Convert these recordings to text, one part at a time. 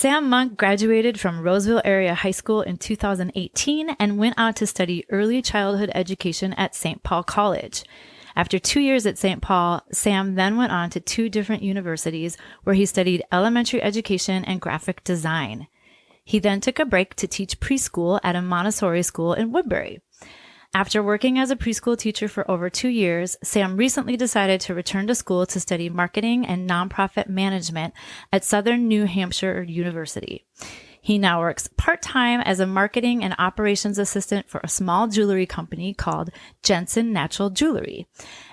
Sam Monk graduated from Roseville Area High School in 2018 and went on to study early childhood education at St. Paul College. After 2 years at St. Paul, Sam then went on to 2 different universities where he studied elementary education and graphic design. He then took a break to teach preschool at a Montessori school in Woodbury. After working as a preschool teacher for over 2 years, Sam recently decided to return to school to study marketing and nonprofit management at Southern New Hampshire University. He now works part-time as a marketing and operations assistant for a small jewelry company called Jensen Natural Jewelry,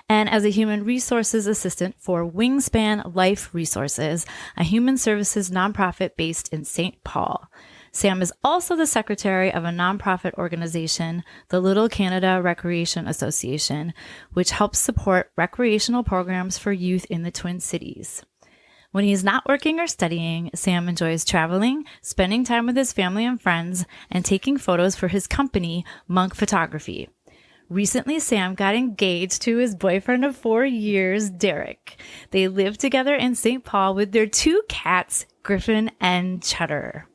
and as a human resources assistant for Wingspan Life Resources, a human services nonprofit based in St. Paul. Sam is also the secretary of a nonprofit organization, the Little Canada Recreation Association, which helps support recreational programs for youth in the Twin Cities. When he's not working or studying, Sam enjoys traveling, spending time with his family and friends, and taking photos for his company, Monk Photography. Recently, Sam got engaged to his boyfriend of 4 years, Derek. They live together in St. Paul with their 2 cats, Griffin and Cheddar.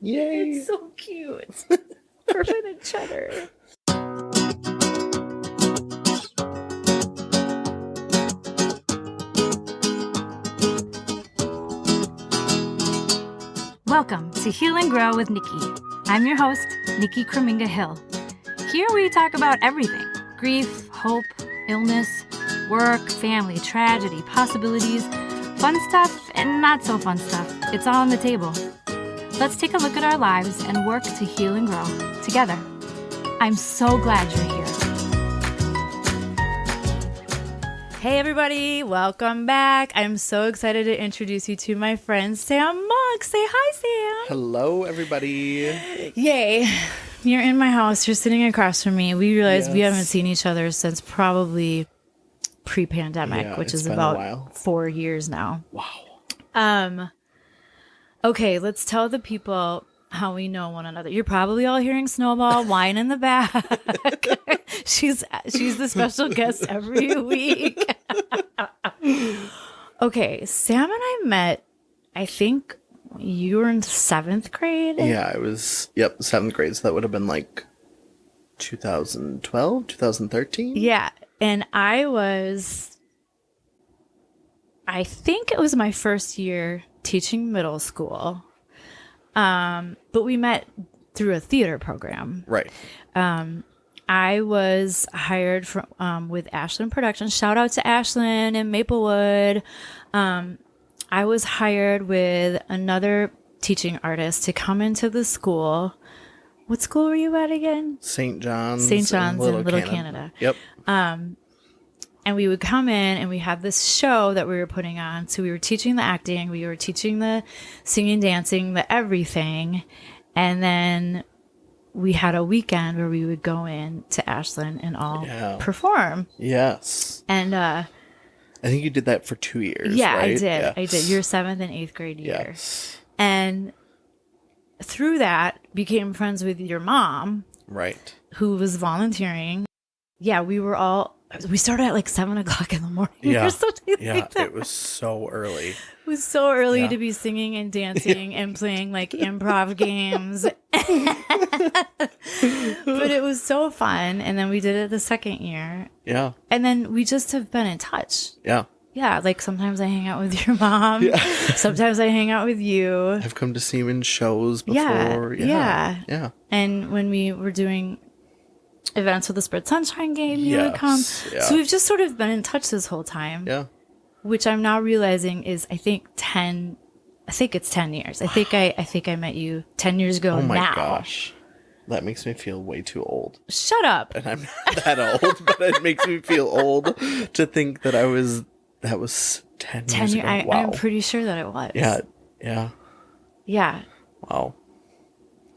Yay! It's so cute. Griffin and Cheddar. Welcome to Heal and Grow with Nikki. I'm your host, nickiekrommingahill. Here we talk about everything: grief, hope, illness, work, family, tragedy, possibilities, fun stuff, and not so fun stuff. It's all on the table. Let's take a look at our lives and work to heal and grow together. I'm so glad you're here. Hey everybody, welcome back. I'm so excited to introduce you to my friend Sam Monk. Say hi, Sam. Hello, everybody. Yay. You're in my house. You're sitting across from me. We realized we haven't seen each other since probably pre-pandemic, which is about 4 years now. Wow. Okay, let's tell the people how we know one another. You're probably all hearing Snowball whine in the back. She's the special guest every week. Okay, Sam and I met, I think you were in 7th grade? Yeah, I was, 7th grade. So that would have been like 2012, 2013? Yeah, and I think it was my first year teaching middle school. But we met through a theater program. Right. I was hired from with Ashland Productions. Shout out to Ashland and Maplewood. I was hired with another teaching artist to come into the school. What school were you at again? St. John's. St. John's in Little Canada. Yep. And we would come in and we had this show that we were putting on. So we were teaching the acting, we were teaching the singing, dancing, the everything. And then we had a weekend where we would go in to Ashland and all perform. Yes. And I think you did that for 2 years. Yeah, right? I did. Yeah. I did. Your 7th and 8th grade year. Yes. And through that, became friends with your mom. Right. Who was volunteering. Yeah, we started at like 7 o'clock in the morning. Yeah. Or something like that. It was so early. It was so early to be singing and dancing and playing like improv games. But it was so fun. And then we did it the second year. Yeah. And then we just have been in touch. Yeah. Yeah. Like sometimes I hang out with your mom. Yeah. Sometimes I hang out with you. I've come to see you in shows before. Yeah. And when we were doing events with the Spread Sunshine game, you would come. Yeah. So we've just sort of been in touch this whole time. Yeah. Which I'm now realizing is, I think it's 10 years. I think I met you 10 years ago now. Oh my gosh. That makes me feel way too old. Shut up. And I'm not that old, but it makes me feel old to think that that was 10 years ago. Wow. I'm pretty sure that it was. Yeah. Yeah. Yeah. Wow.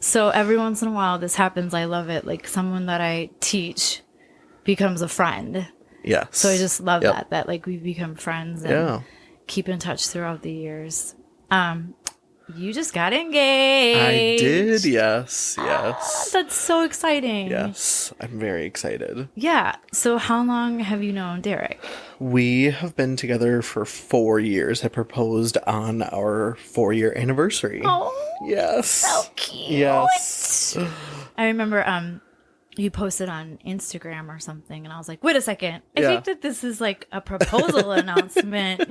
So every once in a while this happens. I love it. Like someone that I teach becomes a friend. Yes. So I just love that like we've become friends and Yeah. keep in touch throughout the years. You just got engaged. I did, yes. That's so exciting. Yes, I'm very excited. Yeah. So how long have you known Derek? We have been together for 4 years. I proposed on our 4-year anniversary. Oh, yes. So cute. Yes. I remember you posted on Instagram or something, and I was like, wait a second. I Yeah. think that this is like a proposal announcement.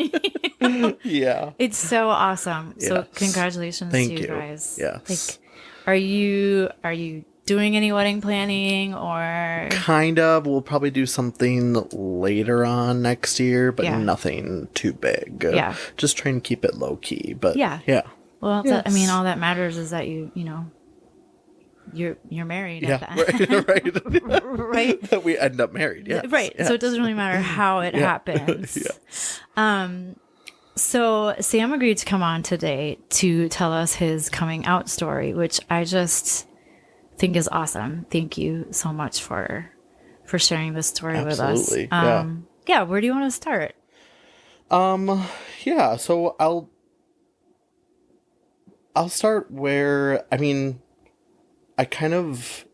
Yeah. It's so awesome. So Yes. congratulations Thank to you you. guys. Yes. Like, are you doing any wedding planning or Kind of. We'll probably do something later on next year, but Yeah. nothing too big. Yeah. Just trying to keep it low key. But Yeah. yeah. Well, Yes. I mean, all that matters is that you know, you're married Yeah. at the end. Right. Right. That we end up married. Yes. Right. Yes. So it doesn't really matter how it happens. Yeah. So Sam agreed to come on today to tell us his coming out story, which I just think is awesome. Thank you so much for sharing this story Absolutely. with us. Yeah. Where do you want to start? Yeah, so I'll start where, I mean, I kind of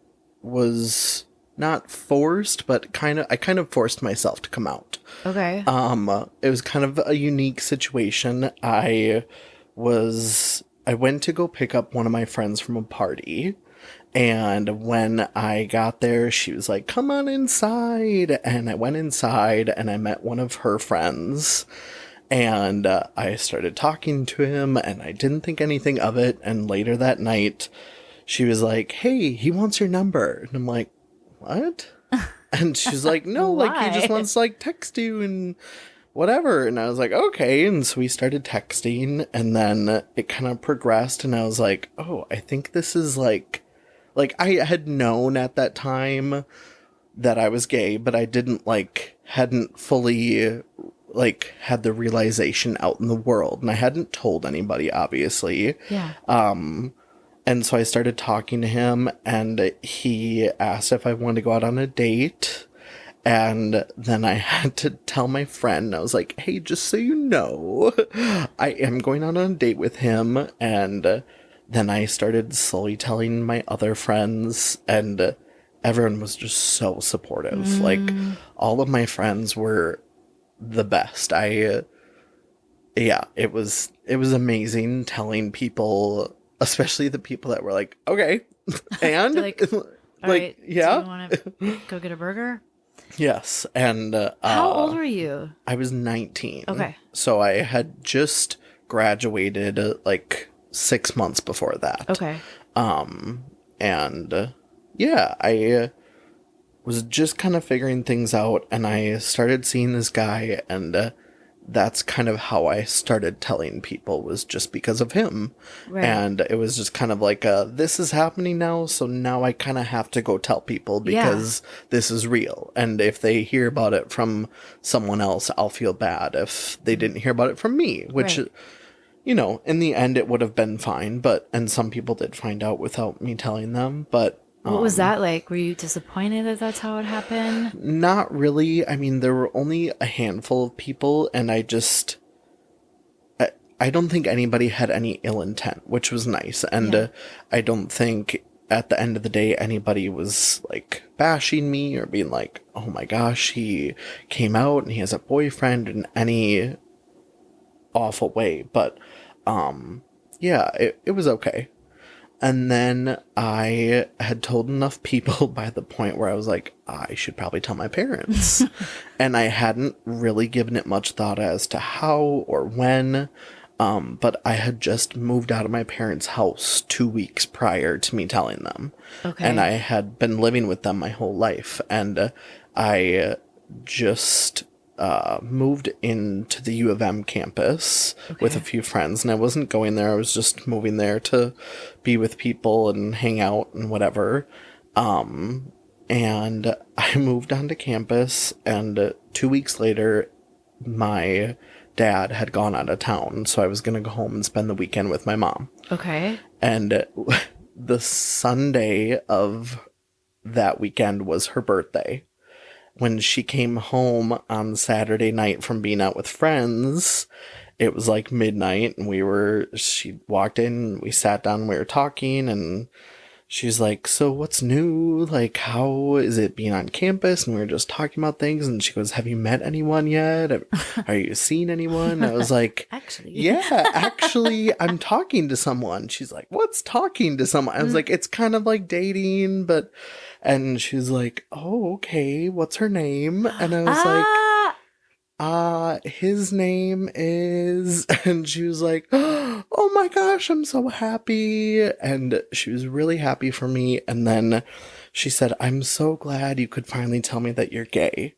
was not forced, but I kind of forced myself to come out. Okay. It was kind of a unique situation. I went to go pick up one of my friends from a party, and when I got there, she was like, "Come on inside." And I went inside and I met one of her friends, and I started talking to him, and I didn't think anything of it. And later that night, she was like, "Hey, he wants your number." And I'm like, "What?" And she's like, "No, like he just Why? wants to like text you and whatever." And I was like, "Okay." And so we started texting, and then it kind of progressed, and I was like, "Oh, I think this is like I had known at that time that I was gay, but I hadn't fully had the realization out in the world, and I hadn't told anybody, obviously." Yeah. And so I started talking to him, and he asked if I wanted to go out on a date. And then I had to tell my friend, I was like, "Hey, just so you know, I am going out on a date with him." And then I started slowly telling my other friends, and everyone was just so supportive. Like, all of my friends were the best. Yeah, it was amazing telling people, especially the people that were like, "Okay," and Like, all right, yeah, do you want to go get a burger? yes. And How old were you? I was 19. Okay. So I had just graduated 6 months before that. Okay. And yeah, I was just kind of figuring things out, and I started seeing this guy, and that's kind of how I started telling people, was just because of him. Right. And it was just kind of like, this is happening now, so now I kind of have to go tell people because this is real. And if they hear about it from someone else, I'll feel bad if they didn't hear about it from me, which, Right. you know, in the end, it would have been fine. And some people did find out without me telling them, but What was that like? Were you disappointed that that's how it happened? not really. I mean, there were only a handful of people, and I don't think anybody had any ill intent, which was nice. And I don't think at the end of the day anybody was bashing me or being like, "Oh my gosh, he came out and he has a boyfriend," in any awful way. But yeah, it was okay. And then I had told enough people by the point where I was like, I should probably tell my parents. And I hadn't really given it much thought as to how or when. But I had just moved out of my parents' house 2 weeks prior to me telling them. Okay. And I had been living with them my whole life. And I just moved into the U of M campus with a few friends, and I wasn't going there. I was just moving there to be with people and hang out and whatever. And I moved onto campus, and 2 weeks later, my dad had gone out of town, so I was going to go home and spend the weekend with my mom. Okay. And the Sunday of that weekend was her birthday. When she came home on Saturday night from being out with friends, it was like midnight, and she walked in, we sat down, we were talking, and she's like, so what's new? Like, how is it being on campus? And we were just talking about things. And she goes, have you met anyone yet? Are you seeing anyone? I was like, Actually. yeah, actually, I'm talking to someone. She's like, what's talking to someone? I was like, it's kind of like dating, but, and she's like, oh, okay. What's her name? And I was like, his name is, and she was like, oh my gosh, I'm so happy. And she was really happy for me. And then she said, I'm so glad you could finally tell me that you're gay.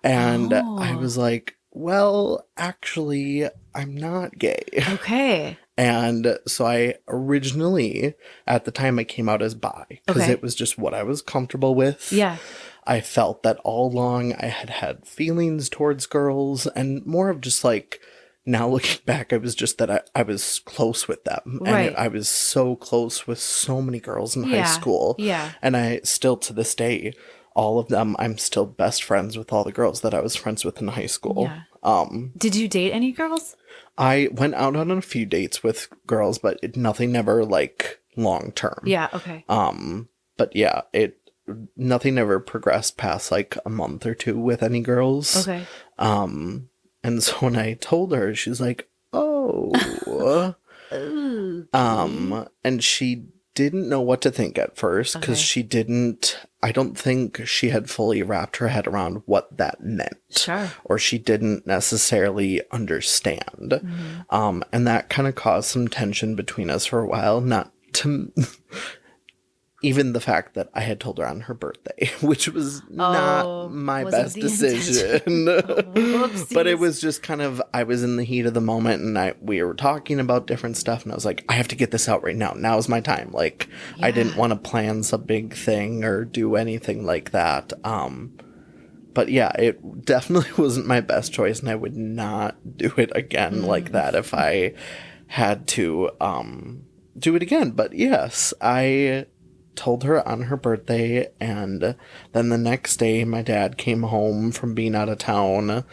And I was like, well, actually, I'm not gay. Okay. And so I originally, at the time, I came out as bi because it was just what I was comfortable with. Yeah. I felt that all along I had feelings towards girls, and more of just like, now looking back, it was just that I was close with them. Right. And I was so close with so many girls in high school. Yeah. And I still, to this day, all of them, I'm still best friends with all the girls that I was friends with in high school. Yeah. Did you date any girls? I went out on a few dates with girls, but nothing ever like long term. Yeah. Okay. But yeah, nothing ever progressed past like a month or two with any girls. Okay. And so when I told her, she's like, oh, and she didn't know what to think at first because I don't think she had fully wrapped her head around what that meant. Sure. Or she didn't necessarily understand. Mm-hmm. And that kind of caused some tension between us for a while, not to... Even the fact that I had told her on her birthday, which was not my best decision. But it was just kind of, I was in the heat of the moment, and we were talking about different stuff, and I was like, I have to get this out right now. Now's my time. Like, I didn't want to plan some big thing or do anything like that. But yeah, it definitely wasn't my best choice, and I would not do it again like that if I had to do it again. But yes, I told her on her birthday, and then the next day my dad came home from being out of town,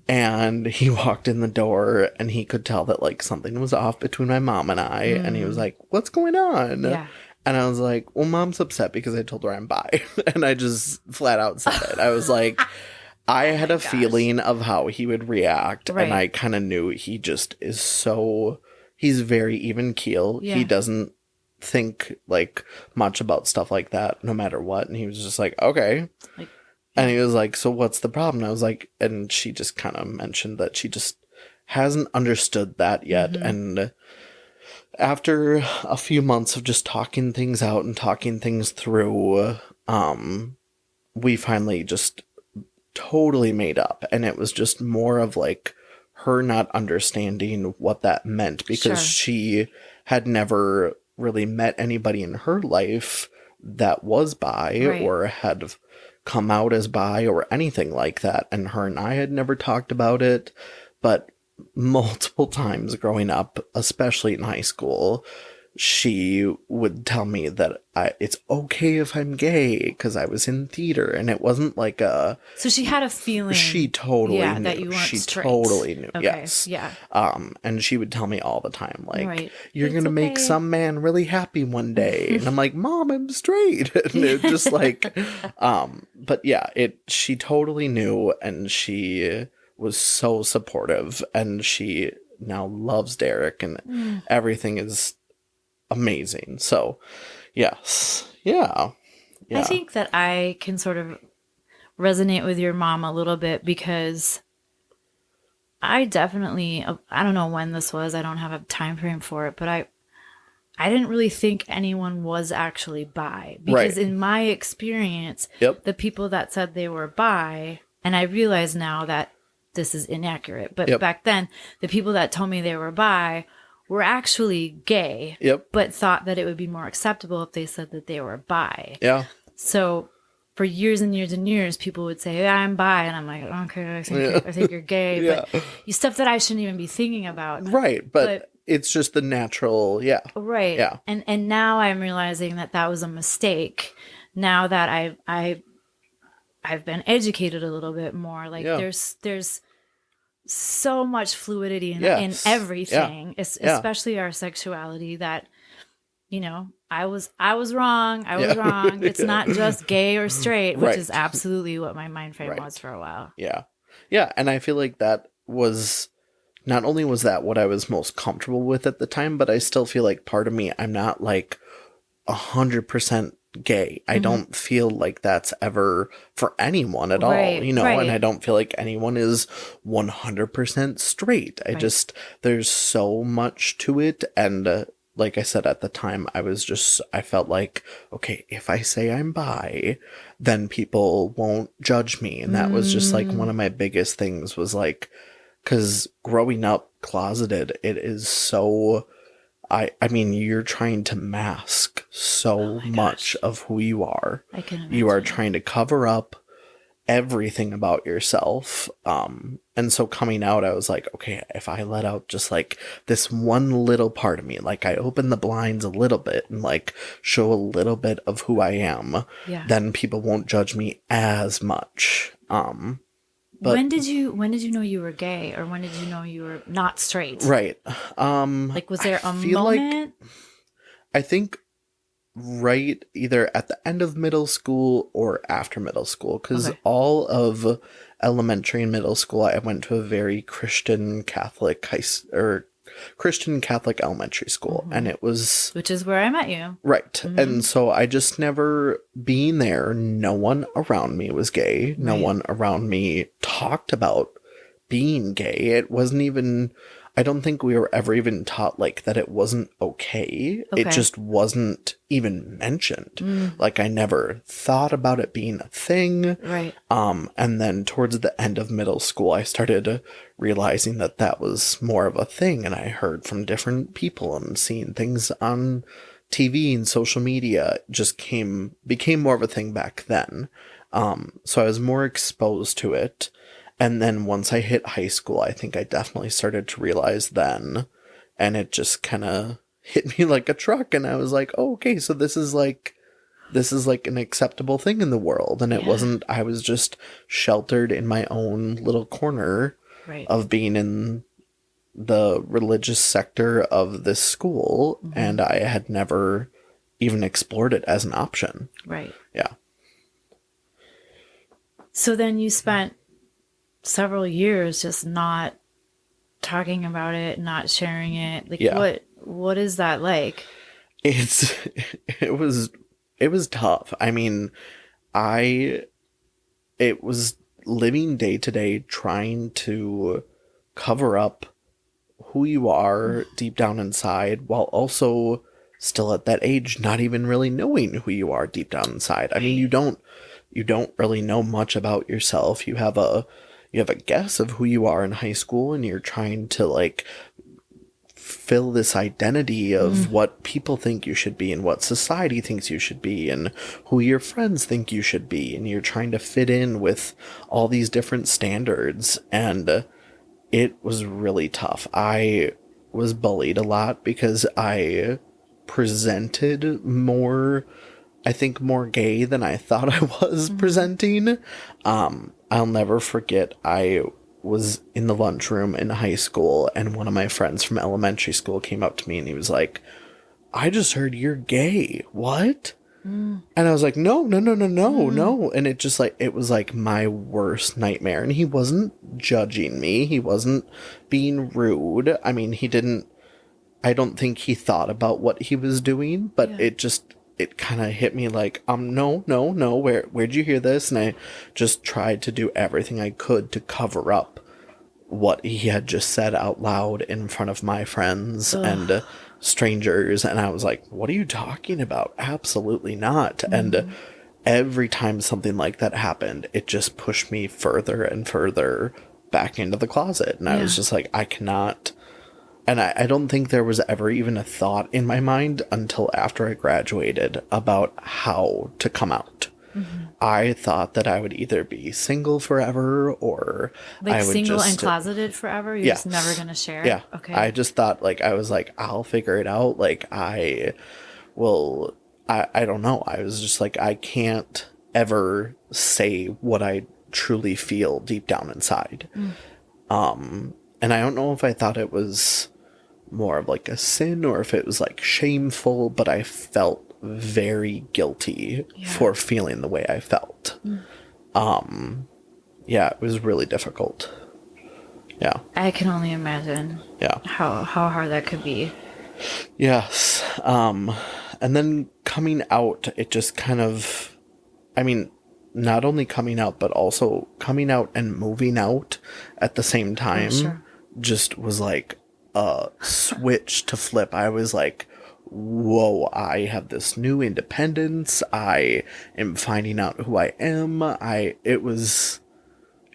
and he walked in the door, and he could tell that like something was off between my mom and I, and he was like, what's going on? Yeah. And I was like, well, mom's upset because I told her I'm bi. And I just flat out said it. I was like, I had a feeling of how he would react, and I kind of knew he just is he's very even keel. He doesn't think like much about stuff like that no matter what, and he was just like, okay, and he was like, so what's the problem? I was like, and she just kind of mentioned that she just hasn't understood that yet. And after a few months of just talking things out and talking things through, we finally just totally made up, and it was just more of like her not understanding what that meant because she had never really met anybody in her life that was bi or had come out as bi or anything like that. And her and I had never talked about it, but multiple times growing up, especially in high school, she would tell me that it's okay if I'm gay because I was in theater, and it wasn't like a... So she had a feeling... She totally knew. That you weren't she straight. totally knew, okay. yes. Yeah. And she would tell me all the time, like, you're It's going to make some man really happy one day. And I'm like, Mom, I'm straight. And it just like... but yeah, she totally knew, and she was so supportive, and she now loves Derek, and everything is amazing. So yes. Yeah. I think that I can sort of resonate with your mom a little bit because I definitely, I don't know when this was, I don't have a time frame for it, but I didn't really think anyone was actually bi because in my experience, the people that said they were bi, and I realize now that this is inaccurate, but back then the people that told me they were bi were actually gay, but thought that it would be more acceptable if they said that they were bi. Yeah. So for years and years and years, people would say, yeah, I'm bi. And I'm like, okay, I think you're gay. But stuff that I shouldn't even be thinking about. Right. But it's just the natural, Right. Yeah. And now I'm realizing that was a mistake. Now that I've been educated a little bit more. Like there's so much fluidity in Yes. everything, Yeah. especially our sexuality, that, I was wrong. I was Yeah. wrong. It's not just gay or straight, which is Right. absolutely what my mind frame Right. was for a while. Yeah. Yeah. And I feel like that was, not only was that what I was most comfortable with at the time, but I still feel like part of me, I'm not like 100% gay. I don't feel like that's ever for anyone at all, Right, and right. I don't feel like anyone is 100% straight. I Right. just, there's so much to it. And like I said, at the time, I felt like, okay, if I say I'm bi, then people won't judge me. And that was just like one of my biggest things was like, because growing up closeted, it is so, I mean, you're trying to mask so much of who you are. I can imagine. You are trying to cover up everything about yourself. And so coming out, I was like, okay, if I let out just like this one little part of me, like I open the blinds a little bit and like show a little bit of who I am, then people won't judge me as much. But when did you know you were gay, or when did you know you were not straight? right. Like, was there a feel moment? I think right either at the end of middle school or after middle school, because all of elementary and middle school I went to a very Christian Catholic Christian Catholic elementary school, and it was, which is where I met you. right. And so I just never, being there, no one around me was gay. No one around me talked about being gay. It wasn't even, I don't think we were ever even taught like that it wasn't okay. It just wasn't even mentioned. Like I never thought about it being a thing. Right. And then towards the end of middle school, I started realizing that that was more of a thing. And I heard from different people and seeing things on TV and social media. It just became more of a thing back then. So I was more exposed to it. And then once I hit high school, I think I definitely started to realize then, and it just kind of hit me like a truck. And I was like, oh, okay, so this is like an acceptable thing in the world. And it wasn't, I was just sheltered in my own little corner of being in the religious sector of this school. And I had never even explored it as an option. Right. Yeah. So then you spent several years just not talking about it, not sharing it. Like, what is that like? It was tough. I mean, it was living day to day, trying to cover up who you are deep down inside, while also still at that age, not even really knowing who you are deep down inside. I mean, you don't really know much about yourself. You have a guess of who you are in high school, and you're trying to like fill this identity of what people think you should be and what society thinks you should be and who your friends think you should be. And you're trying to fit in with all these different standards. And it was really tough. I was bullied a lot because I presented more, I think, more gay than I thought I was presenting. I'll never forget, I was in the lunchroom in high school, and one of my friends from elementary school came up to me and he was like, I just heard you're gay. What? And I was like, no. And it just like, it was like my worst nightmare. And he wasn't judging me. He wasn't being rude. I mean, I don't think he thought about what he was doing, but it kind of hit me like, no, where'd you hear this? And I just tried to do everything I could to cover up what he had just said out loud in front of my friends and strangers. And I was like, what are you talking about? Absolutely not. And every time something like that happened, it just pushed me further and further back into the closet. And I was just like, I cannot. And I don't think there was ever even a thought in my mind until after I graduated about how to come out. I thought that I would either be single forever or like I would single just, and closeted forever. You're just never going to share. Yeah. Okay. I just thought like, I was like, I'll figure it out. Like I don't know. I was just like, I can't ever say what I truly feel deep down inside. And I don't know if I thought it was more of like a sin or if it was like shameful, but I felt very guilty for feeling the way I felt. Yeah, it was really difficult. Yeah. I can only imagine. Yeah. How hard that could be. Yes. And then coming out, it just kind of, I mean, not only coming out, but also coming out and moving out at the same time just was like a switch to flip. I was like, whoa, I have this new independence. I am finding out who I am.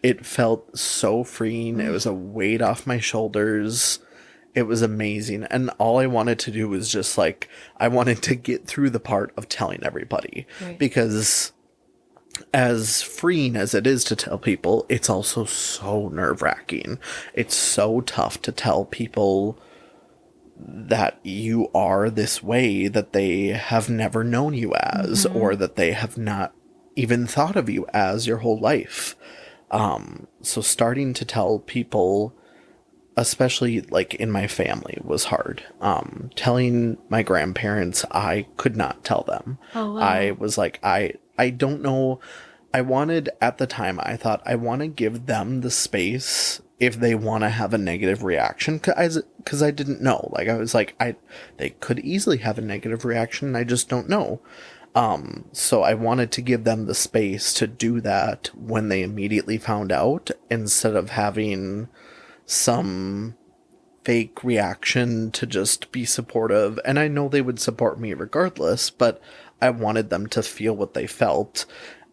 It felt so freeing. It was a weight off my shoulders. It was amazing. And all I wanted to do was just like, I wanted to get through the part of telling everybody. Right. Because as freeing as it is to tell people, it's also so nerve-wracking. It's so tough to tell people that you are this way that they have never known you as, or that they have not even thought of you as your whole life. So starting to tell people, especially like in my family, was hard. Telling my grandparents, I could not tell them. Oh, wow. I was like, I don't know. I wanted, at the time, I thought I want to give them the space if they want to have a negative reaction. Because I didn't know. Like, I was like, they could easily have a negative reaction. I just don't know. So I wanted to give them the space to do that when they immediately found out, instead of having some fake reaction to just be supportive. And I know they would support me regardless, but I wanted them to feel what they felt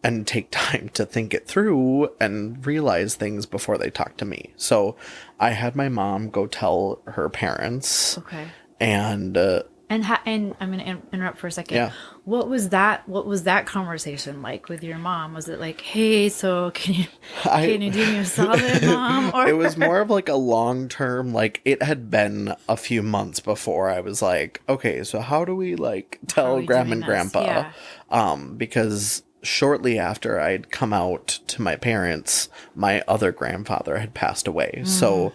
and take time to think it through and realize things before they talk to me. So I had my mom go tell her parents. Okay. And I'm going to interrupt for a second. Yeah. What was that conversation like with your mom? Was it like, hey, so can you do me a solid, Mom? Or? It was more of like a long-term, like it had been a few months before I was like, okay, so how do we like tell Grandma and Grandpa? Yeah. Because shortly after I'd come out to my parents, my other grandfather had passed away. So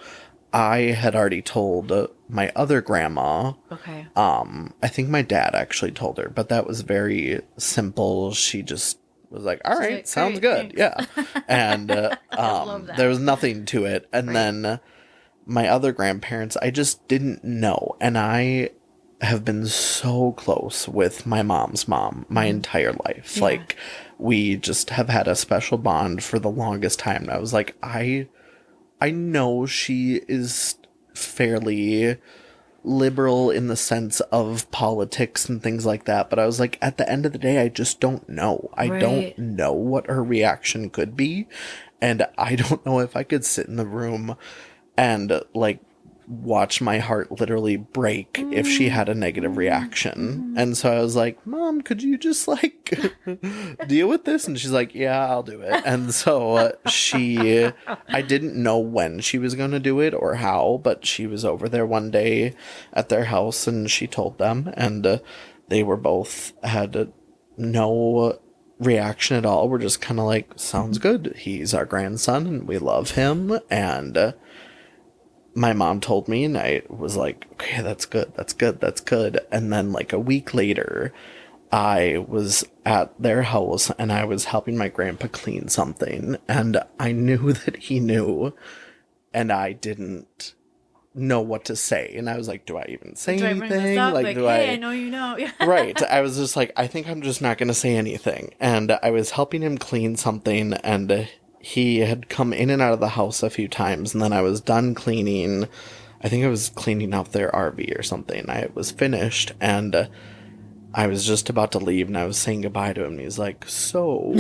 I had already told my other grandma. Okay. I think my dad actually told her, but that was very simple. She just was like, all right, like, sounds good. Thanks. Yeah. And there was nothing to it. And then my other grandparents, I just didn't know. And I have been so close with my mom's mom my entire life. Yeah. Like, we just have had a special bond for the longest time. And I was like, I know she is fairly liberal in the sense of politics and things like that, but I was like, at the end of the day, I just don't know. I don't know what her reaction could be, and I don't know if I could sit in the room and like watch my heart literally break if she had a negative reaction. And so I was like, Mom, could you just like deal with this? And she's like, yeah, I'll do it. And so I didn't know when she was going to do it or how, but she was over there one day at their house and she told them, and they were both had no reaction at all. We're just kind of like, sounds good. He's our grandson and we love him. And my mom told me, and I was like, okay, that's good. And then like a week later, I was at their house and I was helping my grandpa clean something, and I knew that he knew, and I didn't know what to say. And I was like, do I even say anything? Like, hey, I know you know. Right. I was just like, I think I'm just not going to say anything. And I was helping him clean something, and he had come in and out of the house a few times, and then I was done cleaning. I think I was cleaning out their RV or something. I was finished, and I was just about to leave, and I was saying goodbye to him. And he's like, so,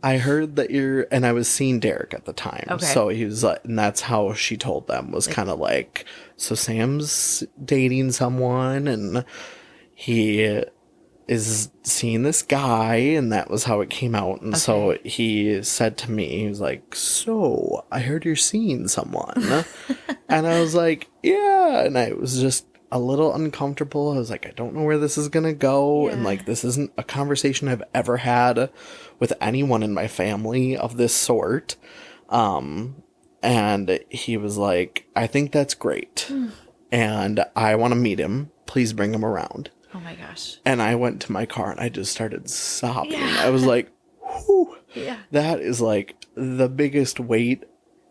I heard that and I was seeing Derek at the time. Okay. So he was like, and that's how she told them, was kind of like, so Sam's dating someone, and he is seeing this guy, and that was how it came out. And so he said to me, he was like, so I heard you're seeing someone. And I was like, yeah. And I was just a little uncomfortable. I was like, I don't know where this is gonna go. Yeah. And like, this isn't a conversation I've ever had with anyone in my family of this sort. And he was like, I think that's great. And I want to meet him. Please bring him around. Oh my gosh. And I went to my car and I just started sobbing. Yeah. I was like, whew, Yeah. that is like the biggest weight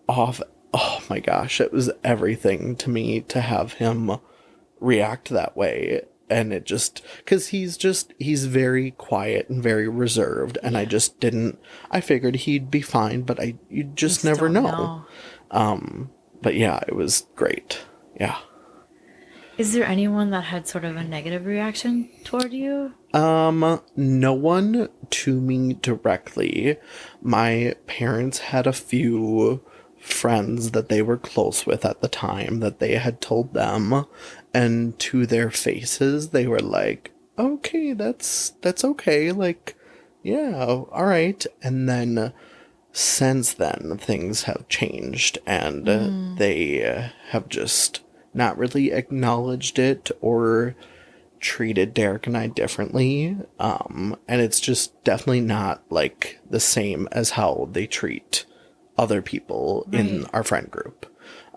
off. Oh my gosh. It was everything to me to have him react that way. And it just, because he's very quiet and very reserved. And I just didn't, I figured he'd be fine, but you just never know. But yeah, it was great. Yeah. Is there anyone that had sort of a negative reaction toward you? No one to me directly. My parents had a few friends that they were close with at the time that they had told them, and to their faces they were like, okay, that's okay, like, yeah, all right. And then since then things have changed, and they have just not really acknowledged it or treated Derek and I differently. And it's just definitely not like the same as how they treat other people in our friend group.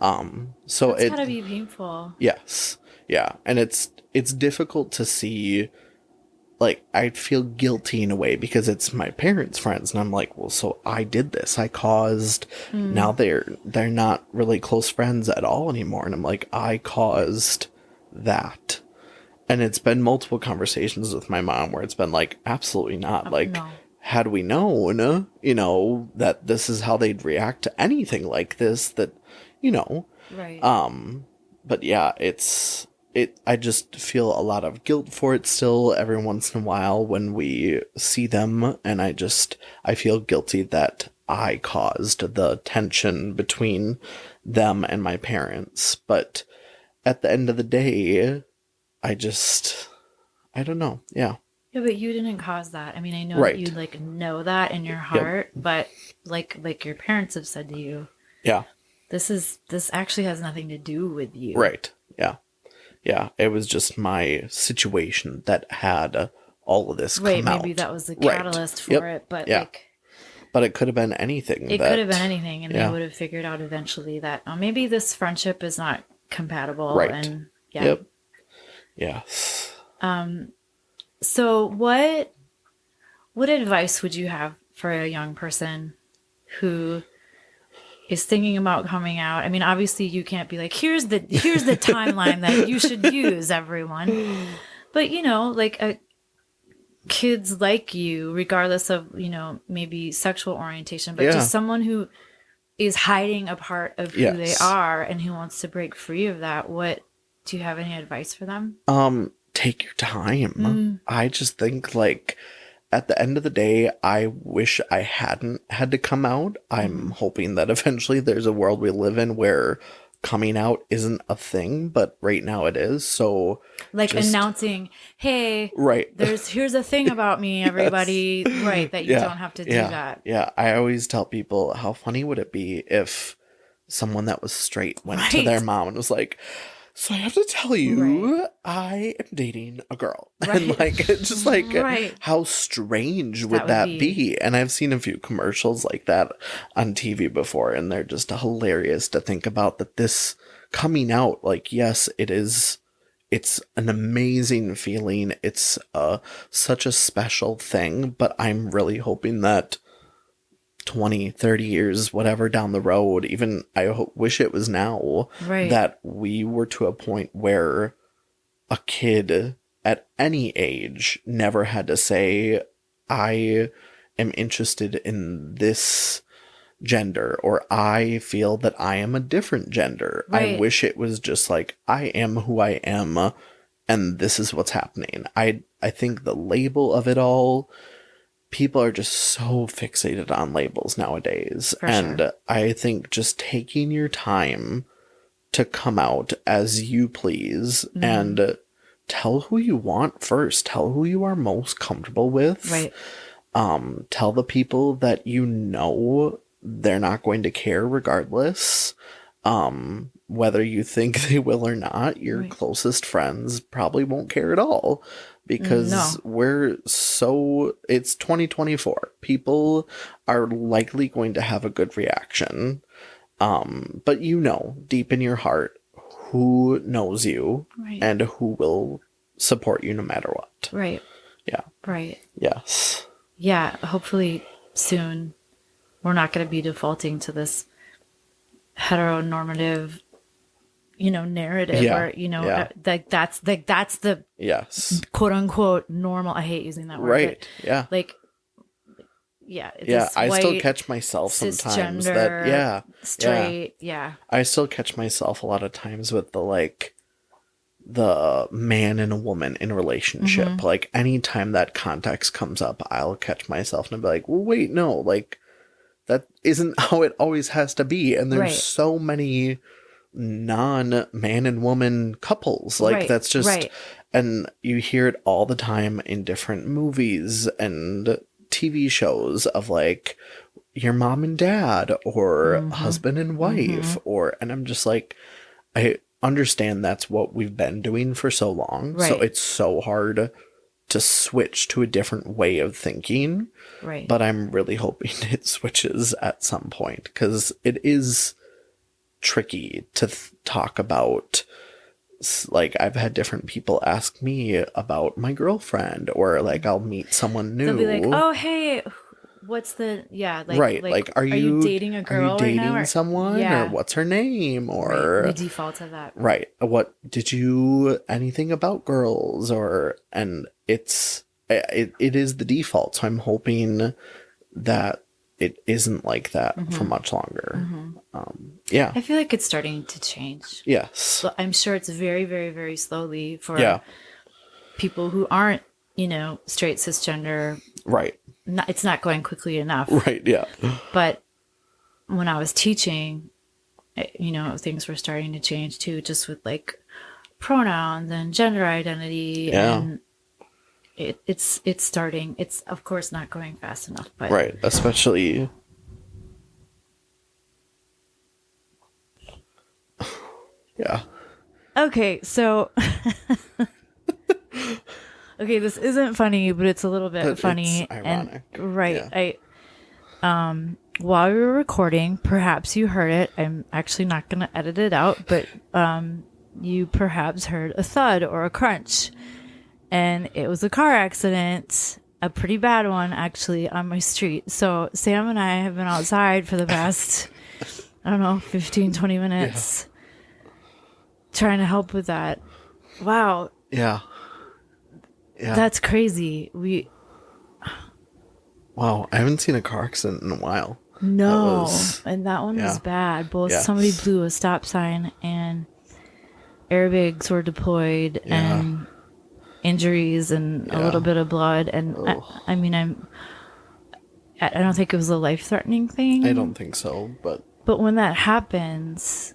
So It's gotta be painful. Yes. Yeah. And it's difficult to see, like, I feel guilty in a way because it's my parents' friends, and I'm like, well, so I did this. I caused, now they're not really close friends at all anymore. And I'm like, I caused that. And it's been multiple conversations with my mom where it's been like, absolutely not. Like, no. Had we known, you know, that this is how they'd react to anything like this, that, you know, Right. But yeah, I just feel a lot of guilt for it still every once in a while when we see them. And I feel guilty that I caused the tension between them and my parents. But at the end of the day, I don't know. Yeah. Yeah, but you didn't cause that. I mean, I know Right. that you like know that in your heart, but like your parents have said to you, Yeah. this actually has nothing to do with you. Right. Yeah. Yeah. It was just my situation that had all of this Right, come out. maybe that was the Right. catalyst for Yep. it, but Yeah. like But it could have been anything. it could have been anything, and Yeah. they would have figured out eventually that maybe this friendship is not compatible. Right. And yeah. Yep. Yes. So what advice would you have for a young person who is thinking about coming out? I mean, obviously you can't be like, here's the timeline that you should use, everyone. But you know, like kids like you, regardless of, you know, maybe sexual orientation, but just someone who is hiding a part of who they are and who wants to break free of that. Do you have any advice for them? Take your time. I just think, like, at the end of the day, I wish I hadn't had to come out. I'm hoping that eventually there's a world we live in where coming out isn't a thing, but right now it is. So like announcing, hey, right, here's a thing about me, everybody. Right, that you don't have to do that. Yeah, I always tell people, how funny would it be if someone that was straight went to their mom and was like, so I have to tell you, I am dating a girl. And like, it's just like, how strange would that be? And I've seen a few commercials like that on TV before, and they're just hilarious to think about, that this coming out, like, yes, it's an amazing feeling. It's such a special thing, but I'm really hoping that 20, 30 years, whatever down the road, even wish it was now, that we were to a point where a kid at any age never had to say, I am interested in this gender, or I feel that I am a different gender. I wish it was just like, I am who I am, and this is what's happening. I think the label of it all, people are just so fixated on labels nowadays. And I think just taking your time to come out as you please and tell who you want first. Tell who you are most comfortable with. Right. Tell the people that you know they're not going to care regardless. Whether you think they will or not, your closest friends probably won't care at all. Because it's 2024. People are likely going to have a good reaction. But you know, deep in your heart, who knows you Right. and who will support you no matter what. Right. Yeah. Right. Yes. Yeah. Hopefully soon we're not going to be defaulting to this heteronormative, narrative Yeah. where, Yeah. that's the Yes. quote unquote normal. I hate using that word. Right. But Yeah. like, yeah. Yeah. This I still white, catch myself sometimes cisgender, that, yeah. straight. Yeah. I still catch myself a lot of times with the man and a woman in a relationship. Mm-hmm. Like anytime that context comes up, I'll catch myself and I'll be like, well, wait, no, like that isn't how it always has to be. And there's Right. so many non-man and woman couples. Like Right. that's just, Right. and you hear it all the time in different movies and TV shows of like your mom and dad or Mm-hmm. husband and wife and I'm just like, I understand that's what we've been doing for so long. Right. So it's so hard to switch to a different way of thinking. Right. But I'm really hoping it switches at some point because it is tricky to talk about. Like I've had different people ask me about my girlfriend or like I'll meet someone new. They'll be like, oh, hey, what's the, yeah. Like, right. Like, are you dating a girl Are you dating right now? Or, someone yeah. Or what's her name? Or right. We default to that. right. What did you anything about girls or and it is the default. So I'm hoping that it isn't like that for much longer. Yeah. I feel like it's starting to change. Yes. So I'm sure it's very, very, very slowly for Yeah. people who aren't, straight cisgender. Right. It's not going quickly enough. Right. Yeah. But when I was teaching, things were starting to change too, just with like pronouns and gender identity. Yeah. And it's starting. It's of course not going fast enough, but Right. Especially. Yeah. okay. So, okay, this isn't funny, but it's a little bit But funny. it's ironic. And right. Yeah. While we were recording, perhaps you heard it. I'm actually not going to edit it out, but you perhaps heard a thud or a crunch. And it was a car accident, a pretty bad one, actually, on my street. So Sam and I have been outside for the past, 15, 20 minutes trying to help with that. Wow. Yeah. Yeah. That's crazy. Wow. I haven't seen a car accident in a while. No. And that one yeah. was bad. Both Yes. somebody blew a stop sign and airbags were deployed and injuries and a little bit of blood. And I mean, I don't think it was a life-threatening thing. I don't think so, but when that happens,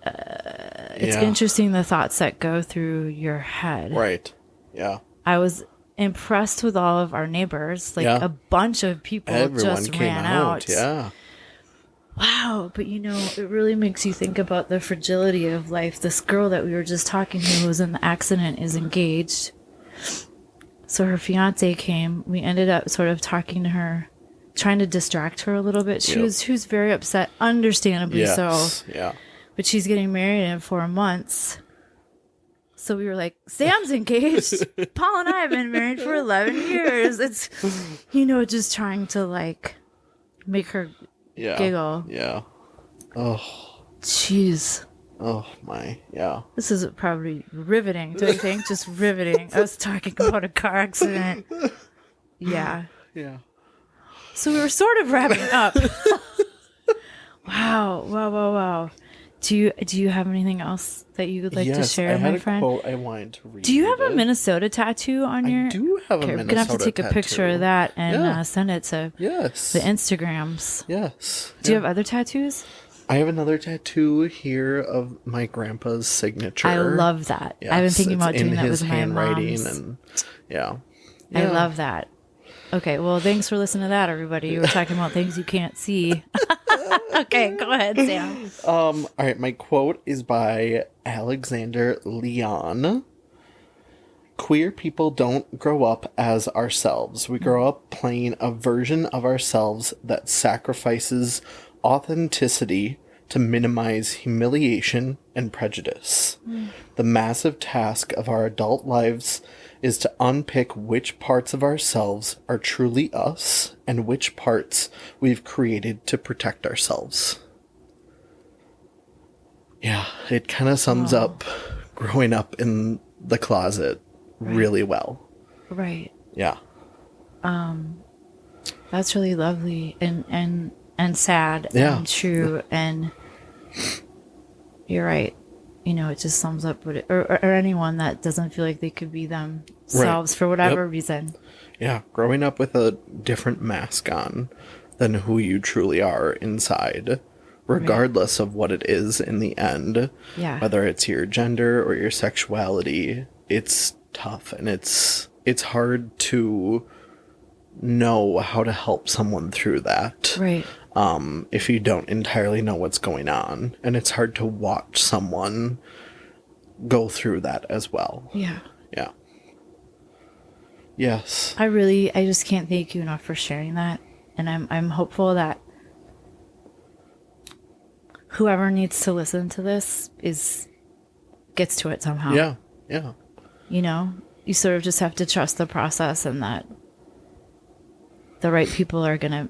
it's interesting the thoughts that go through your head. right. Yeah. I was impressed with all of our neighbors. Like a bunch of people Everyone just came ran out. Yeah. Wow. But it really makes you think about the fragility of life. This girl that we were just talking to who was in the accident is engaged. So her fiance came. We ended up sort of talking to her, trying to distract her a little bit. She was very upset, understandably so. Yeah. But she's getting married in 4 months. So we were like, Sam's engaged. Paul and I have been married for 11 years. It's, just trying to like make her giggle. Yeah. Oh. Jeez. Oh my. Yeah. This is probably riveting, don't you think? Just riveting. I was talking about a car accident. Yeah. Yeah. So we were sort of wrapping up. Wow. Do you have anything else that you would like to share, I had my a friend? quote I wanted to read. Do you have a Minnesota tattoo on your? I do have a Okay, Minnesota we're gonna have to take a picture tattoo. of that and send it to Yes. the Instagrams. Yes. Do you have other tattoos? I have another tattoo here of my grandpa's signature. I love that. Yes, I've been thinking it's about doing in that his with my handwriting mom's. and yeah. I love that. Okay, well, thanks for listening to that, everybody. You were talking about things you can't see. Okay, go ahead, Sam. All right, my quote is by Alexander Leon. Queer people don't grow up as ourselves. We grow up playing a version of ourselves that sacrifices authenticity to minimize humiliation and prejudice. The massive task of our adult lives is to unpick which parts of ourselves are truly us and which parts we've created to protect ourselves. Yeah, it kind of sums up growing up in the closet really well. Right. Yeah. That's really lovely and sad and true. And you're right. You know, it just sums up what or anyone that doesn't feel like they could be themselves for whatever reason. Yeah. Growing up with a different mask on than who you truly are inside, regardless of what it is in the end. Yeah. Whether it's your gender or your sexuality, it's tough and it's hard to know how to help someone through that. Right. If you don't entirely know what's going on. And it's hard to watch someone go through that as well. Yeah. Yeah. Yes. I just can't thank you enough for sharing that. And I'm hopeful that whoever needs to listen to this gets to it somehow. Yeah. Yeah. You know, you sort of just have to trust the process and that the right people are gonna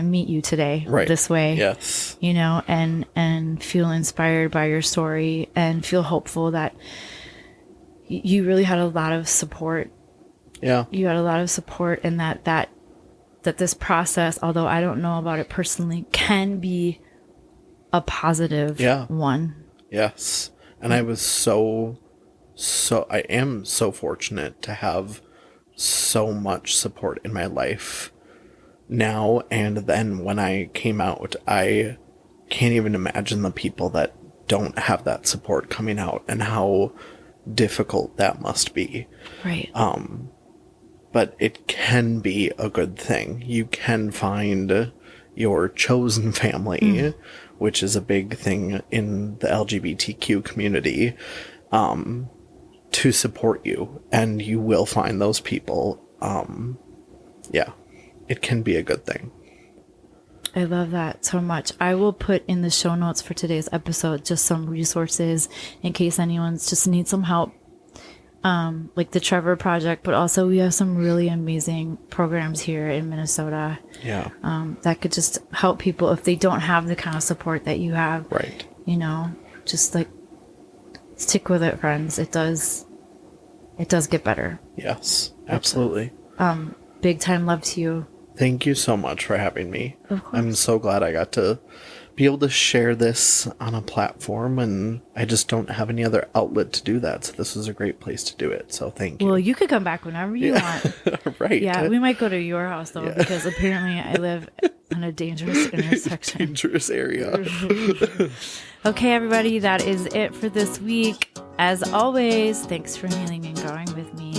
meet you today this way. Yes. You know, and feel inspired by your story and feel hopeful that you really had a lot of support. Yeah. You had a lot of support and that this process, although I don't know about it personally, can be a positive one. Yes. And I was I am so fortunate to have so much support in my life now. And then when I came out, I can't even imagine the people that don't have that support coming out and how difficult that must be. Right. But it can be a good thing. You can find your chosen family, which is a big thing in the LGBTQ community, to support you, and you will find those people. Yeah, it can be a good thing. I love that so much. I will put in the show notes for today's episode just some resources in case anyone's just needs some help, like the Trevor Project, but also we have some really amazing programs here in Minnesota. Yeah. That could just help people if they don't have the kind of support that you have. Right. You know, just like stick with it, friends. It does get better. Yes, absolutely. Big time love to you. Thank you so much for having me. Of course. I'm so glad I got to be able to share this on a platform, and I just don't have any other outlet to do that. So this is a great place to do it. So thank you. Well, you could come back whenever you want. Right. Yeah, we might go to your house though, because apparently I live in a dangerous intersection. Dangerous area. Okay, everybody, that is it for this week. As always, thanks for healing and growing with me.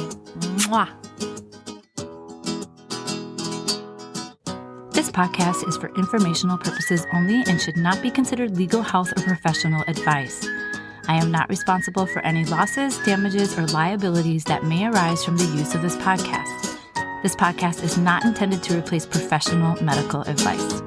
Mwah. This podcast is for informational purposes only and should not be considered legal, health, or professional advice. I am not responsible for any losses, damages, or liabilities that may arise from the use of this podcast. This podcast is not intended to replace professional medical advice.